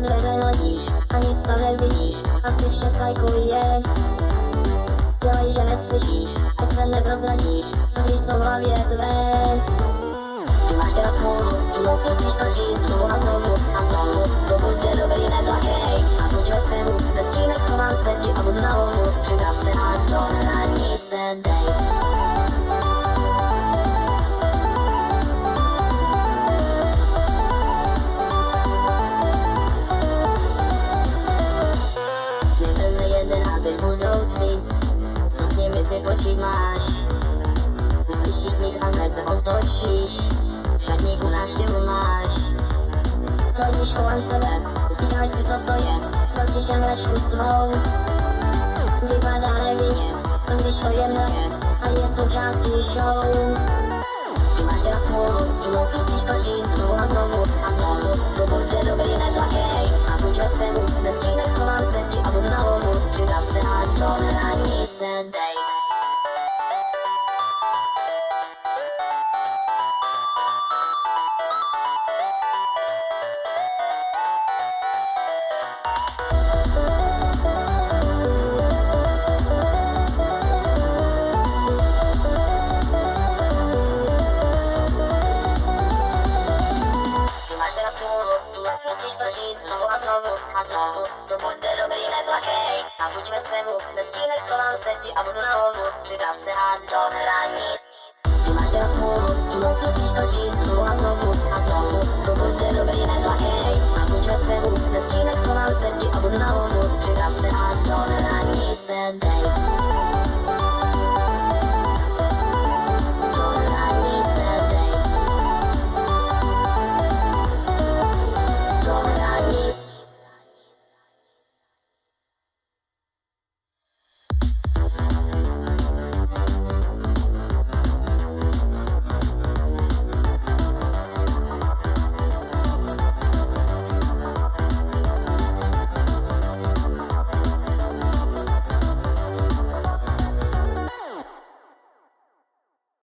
za dveře hledíš a nic tam nevidíš, asi vše v sajku je. Dělej, že neslyšíš, ať se neprozradíš, co když jsou v hlavě tvé. Ty máš teda smůlu, tu noc musíš prožít znovu a znovu a znovu. To bude dobrý, neplakej a buď ve středu, bez stínek schovám se ti a budu na lovu. Připrav se a do hraní se dej. Nejprve jeden a teď budou tři, co s nimi si počít máš. Uslyšíš smích a hned se otočíš, v šatníku návštěvu máš. Hledíš kolem sebe, říkáš si, co to je, spatříš jen hračku svou. Vypadá nevinně, co když to jen hraje a je součástí show. Ty máš teda smůlu, tu noc musíš prožít znovu a znovu a znovu. To bude dobrý, neplakej a buď ve středu, bez stínek schovám se ti a budu na lovu. Připrav se a do hraní se dej. Musíš prožít znovu a znovu a znovu. To bude dobrý, neplakej a buď ve střehu, bez stínek schovám se ti a budu na lovu. Připrav se a do hraní. Ty máš teda smůlu, tu noc musíš prožít znovu a znovu a znovu. To bude dobrý, neplakej a buď ve střehu, bez stínek schovám se ti a budu na lovu. Připrav se a do